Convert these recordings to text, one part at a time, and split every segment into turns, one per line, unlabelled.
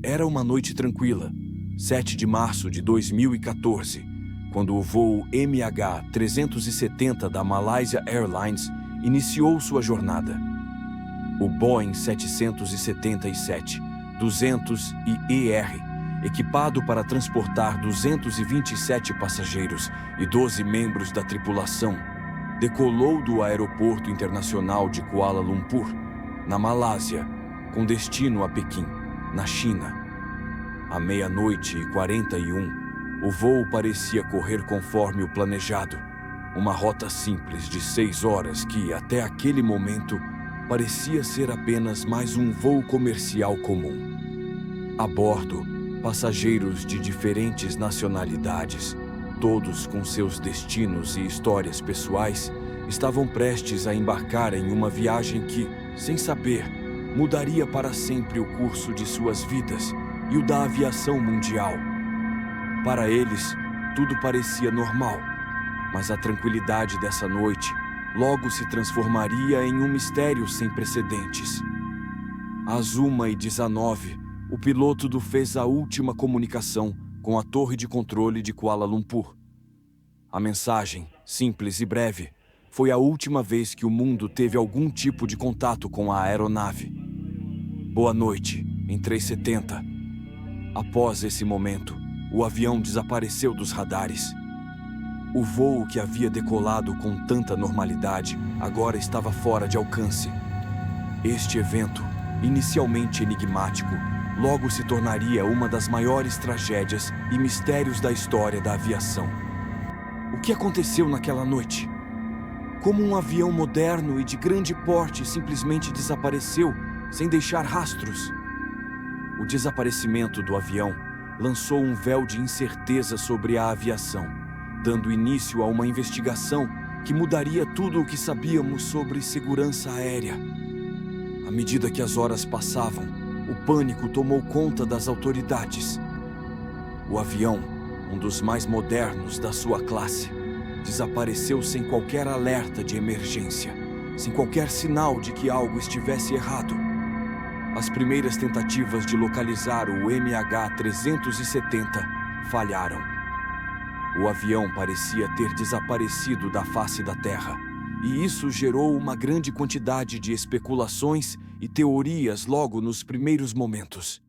Era uma noite tranquila, 7 de março de 2014, quando o voo MH370 da Malaysia Airlines iniciou sua jornada. O Boeing 777-200ER, equipado para transportar 227 passageiros e 12 membros da tripulação, decolou do Aeroporto Internacional de Kuala Lumpur, na Malásia, com destino a Pequim, na China. À 00h41, o voo parecia correr conforme o planejado, uma rota simples de 6 horas que, até aquele momento, parecia ser apenas mais um voo comercial comum. A bordo, passageiros de diferentes nacionalidades, todos com seus destinos e histórias pessoais, estavam prestes a embarcar em uma viagem que, sem saber, mudaria para sempre o curso de suas vidas e o da aviação mundial. Para eles, tudo parecia normal, mas a tranquilidade dessa noite logo se transformaria em um mistério sem precedentes. Às 1h19, o piloto fez a última comunicação com a torre de controle de Kuala Lumpur. A mensagem, simples e breve, foi a última vez que o mundo teve algum tipo de contato com a aeronave. Boa noite, em 370. Após esse momento, o avião desapareceu dos radares. O voo que havia decolado com tanta normalidade agora estava fora de alcance. Este evento, inicialmente enigmático, logo se tornaria uma das maiores tragédias e mistérios da história da aviação. O que aconteceu naquela noite? Como um avião moderno e de grande porte simplesmente desapareceu, sem deixar rastros? O desaparecimento do avião lançou um véu de incerteza sobre a aviação, dando início a uma investigação que mudaria tudo o que sabíamos sobre segurança aérea. À medida que as horas passavam, o pânico tomou conta das autoridades. O avião, um dos mais modernos da sua classe, desapareceu sem qualquer alerta de emergência, sem qualquer sinal de que algo estivesse errado. As primeiras tentativas de localizar o MH370 falharam. O avião parecia ter desaparecido da face da Terra, e isso gerou uma grande quantidade de especulações e teorias logo nos primeiros momentos.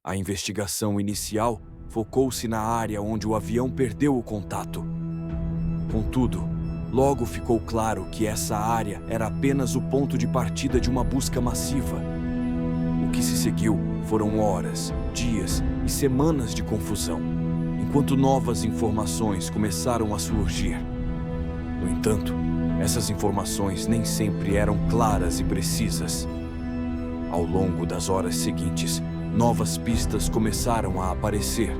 A investigação inicial focou-se na área onde o avião perdeu o contato. Contudo, logo ficou claro que essa área era apenas o ponto de partida de uma busca massiva. O que se seguiu foram horas, dias e semanas de confusão, enquanto novas informações começaram a surgir. No entanto, essas informações nem sempre eram claras e precisas. Ao longo das horas seguintes, novas pistas começaram a aparecer.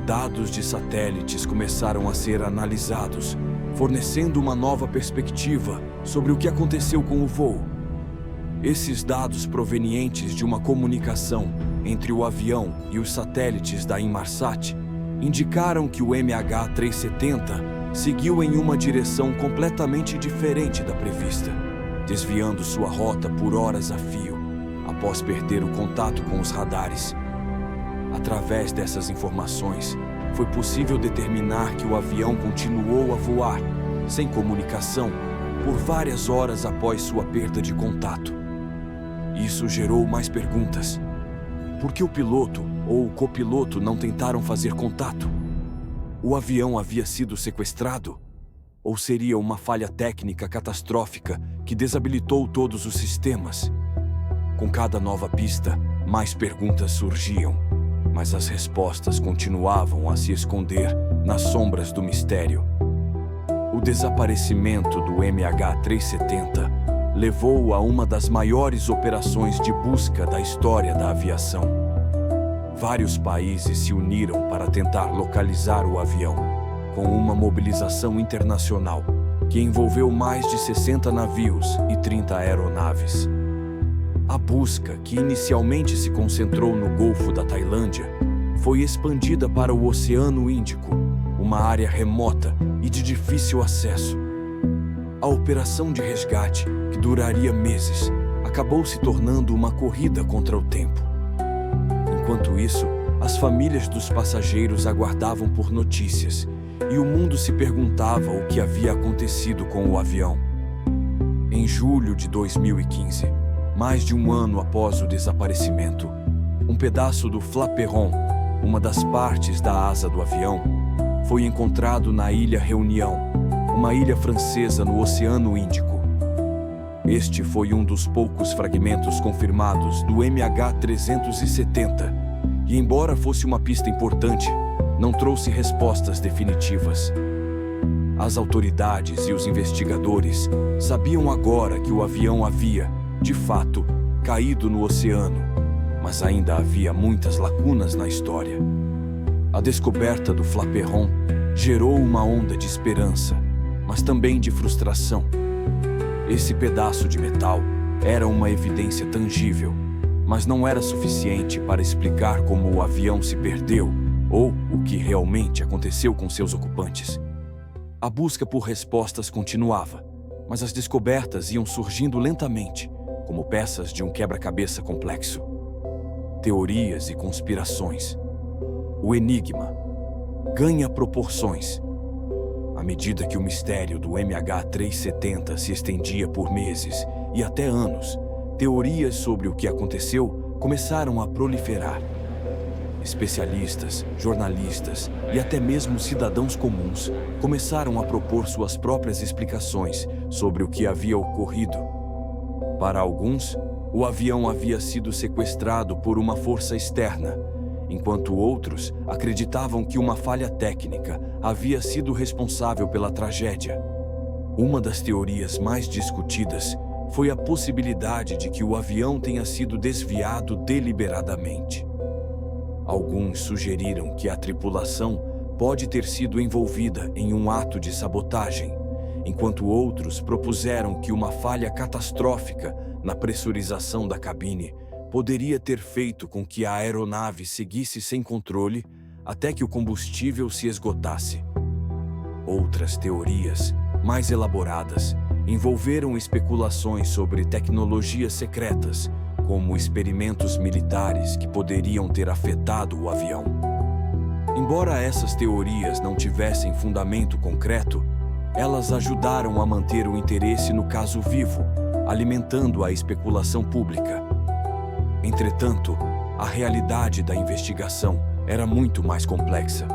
Dados de satélites começaram a ser analisados, fornecendo uma nova perspectiva sobre o que aconteceu com o voo. Esses dados provenientes de uma comunicação entre o avião e os satélites da Inmarsat indicaram que o MH370 seguiu em uma direção completamente diferente da prevista, desviando sua rota por horas a fio, após perder o contato com os radares. Através dessas informações, foi possível determinar que o avião continuou a voar, sem comunicação, por várias horas após sua perda de contato. Isso gerou mais perguntas. Por que o piloto ou o copiloto não tentaram fazer contato? O avião havia sido sequestrado? Ou seria uma falha técnica catastrófica que desabilitou todos os sistemas? Com cada nova pista, mais perguntas surgiam, mas as respostas continuavam a se esconder nas sombras do mistério. O desaparecimento do MH370 levou a uma das maiores operações de busca da história da aviação. Vários países se uniram para tentar localizar o avião, com uma mobilização internacional que envolveu mais de 60 navios e 30 aeronaves. A busca, que inicialmente se concentrou no Golfo da Tailândia, foi expandida para o Oceano Índico, uma área remota e de difícil acesso. A operação de resgate, que duraria meses, acabou se tornando uma corrida contra o tempo. Enquanto isso, as famílias dos passageiros aguardavam por notícias e o mundo se perguntava o que havia acontecido com o avião. Em julho de 2015, mais de um ano após o desaparecimento, um pedaço do flaperon, uma das partes da asa do avião, foi encontrado na Ilha Reunião, uma ilha francesa no Oceano Índico. Este foi um dos poucos fragmentos confirmados do MH370 e, embora fosse uma pista importante, não trouxe respostas definitivas. As autoridades e os investigadores sabiam agora que o avião havia, de fato, caído no oceano, mas ainda havia muitas lacunas na história. A descoberta do flaperon gerou uma onda de esperança, mas também de frustração. Esse pedaço de metal era uma evidência tangível, mas não era suficiente para explicar como o avião se perdeu ou o que realmente aconteceu com seus ocupantes. A busca por respostas continuava, mas as descobertas iam surgindo lentamente, como peças de um quebra-cabeça complexo. Teorias e conspirações. O enigma ganha proporções. À medida que o mistério do MH370 se estendia por meses e até anos, teorias sobre o que aconteceu começaram a proliferar. Especialistas, jornalistas e até mesmo cidadãos comuns começaram a propor suas próprias explicações sobre o que havia ocorrido. Para alguns, o avião havia sido sequestrado por uma força externa, enquanto outros acreditavam que uma falha técnica havia sido responsável pela tragédia. Uma das teorias mais discutidas foi a possibilidade de que o avião tenha sido desviado deliberadamente. Alguns sugeriram que a tripulação pode ter sido envolvida em um ato de sabotagem, enquanto outros propuseram que uma falha catastrófica na pressurização da cabine poderia ter feito com que a aeronave seguisse sem controle até que o combustível se esgotasse. Outras teorias, mais elaboradas, envolveram especulações sobre tecnologias secretas, como experimentos militares que poderiam ter afetado o avião. Embora essas teorias não tivessem fundamento concreto, elas ajudaram a manter o interesse no caso vivo, alimentando a especulação pública. Entretanto, a realidade da investigação era muito mais complexa.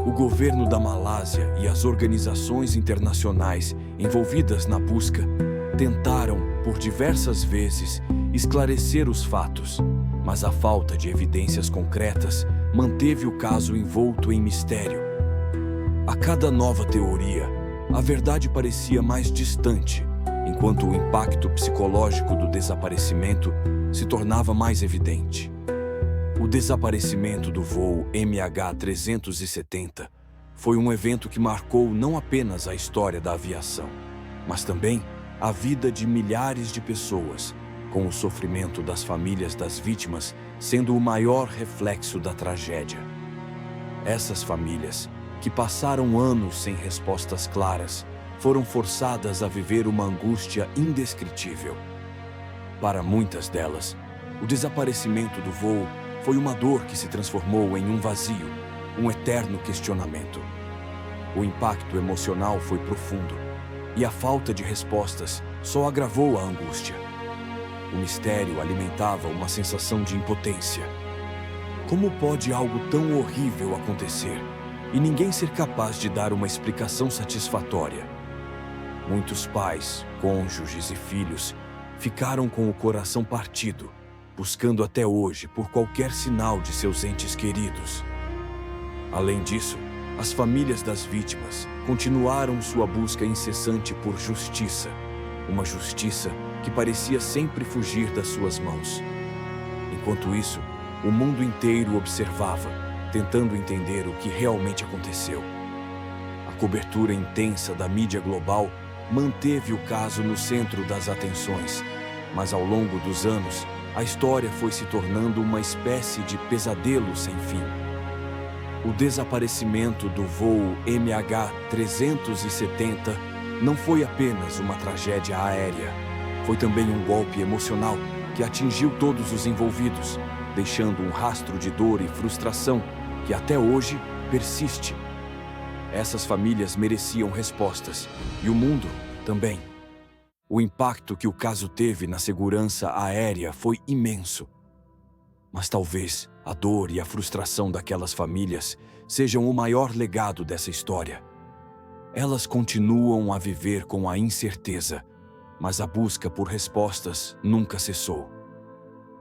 O governo da Malásia e as organizações internacionais envolvidas na busca tentaram, por diversas vezes, esclarecer os fatos, mas a falta de evidências concretas manteve o caso envolto em mistério. A cada nova teoria, a verdade parecia mais distante, enquanto o impacto psicológico do desaparecimento se tornava mais evidente. O desaparecimento do voo MH370 foi um evento que marcou não apenas a história da aviação, mas também a vida de milhares de pessoas, com o sofrimento das famílias das vítimas sendo o maior reflexo da tragédia. Essas famílias, que passaram anos sem respostas claras, foram forçadas a viver uma angústia indescritível. Para muitas delas, o desaparecimento do voo foi uma dor que se transformou em um vazio, um eterno questionamento. O impacto emocional foi profundo, e a falta de respostas só agravou a angústia. O mistério alimentava uma sensação de impotência. Como pode algo tão horrível acontecer e ninguém ser capaz de dar uma explicação satisfatória? Muitos pais, cônjuges e filhos ficaram com o coração partido, buscando até hoje por qualquer sinal de seus entes queridos. Além disso, as famílias das vítimas continuaram sua busca incessante por justiça, uma justiça que parecia sempre fugir das suas mãos. Enquanto isso, o mundo inteiro observava, tentando entender o que realmente aconteceu. A cobertura intensa da mídia global manteve o caso no centro das atenções, mas ao longo dos anos, a história foi se tornando uma espécie de pesadelo sem fim. O desaparecimento do voo MH370 não foi apenas uma tragédia aérea, foi também um golpe emocional que atingiu todos os envolvidos, deixando um rastro de dor e frustração que até hoje persiste. Essas famílias mereciam respostas, e o mundo também. O impacto que o caso teve na segurança aérea foi imenso. Mas talvez a dor e a frustração daquelas famílias sejam o maior legado dessa história. Elas continuam a viver com a incerteza, mas a busca por respostas nunca cessou.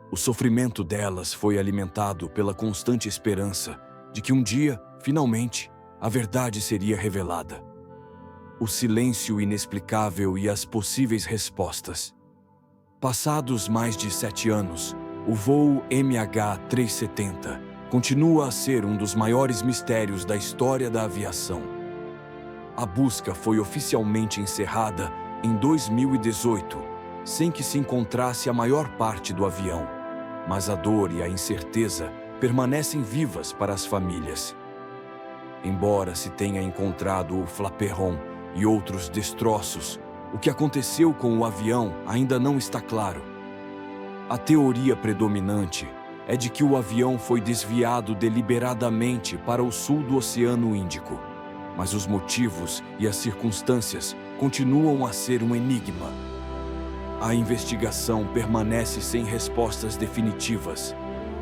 O sofrimento delas foi alimentado pela constante esperança de que um dia, finalmente, a verdade seria revelada. O silêncio inexplicável e as possíveis respostas. Passados mais de 7 anos, o voo MH370 continua a ser um dos maiores mistérios da história da aviação. A busca foi oficialmente encerrada em 2018, sem que se encontrasse a maior parte do avião, mas a dor e a incerteza permanecem vivas para as famílias. Embora se tenha encontrado o flaperon e outros destroços, o que aconteceu com o avião ainda não está claro. A teoria predominante é de que o avião foi desviado deliberadamente para o sul do Oceano Índico, mas os motivos e as circunstâncias continuam a ser um enigma. A investigação permanece sem respostas definitivas,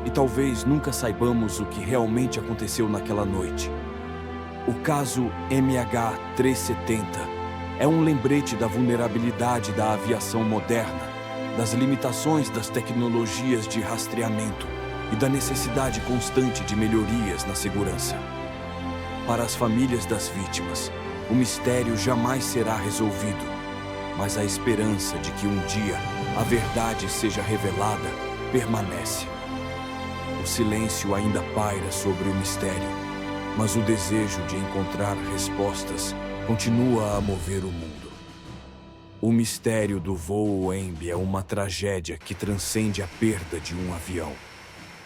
e talvez nunca saibamos o que realmente aconteceu naquela noite. O caso MH370 é um lembrete da vulnerabilidade da aviação moderna, das limitações das tecnologias de rastreamento e da necessidade constante de melhorias na segurança. Para as famílias das vítimas, o mistério jamais será resolvido, mas a esperança de que um dia a verdade seja revelada permanece. O silêncio ainda paira sobre o mistério, mas o desejo de encontrar respostas continua a mover o mundo. O mistério do voo EMB é uma tragédia que transcende a perda de um avião.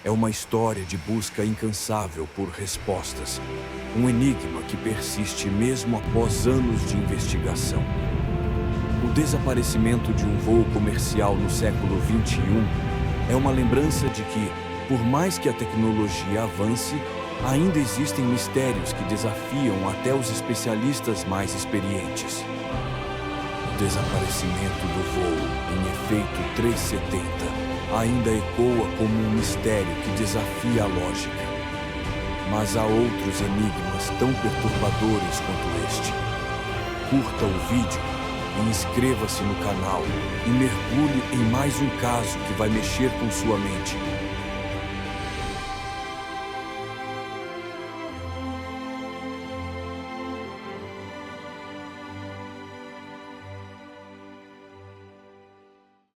É uma história de busca incansável por respostas, um enigma que persiste mesmo após anos de investigação. O desaparecimento de um voo comercial no século XXI é uma lembrança de que, por mais que a tecnologia avance, ainda existem mistérios que desafiam até os especialistas mais experientes. O desaparecimento do voo, em efeito 370, ainda ecoa como um mistério que desafia a lógica. Mas há outros enigmas tão perturbadores quanto este. Curta o vídeo e inscreva-se no canal e mergulhe em mais um caso que vai mexer com sua mente.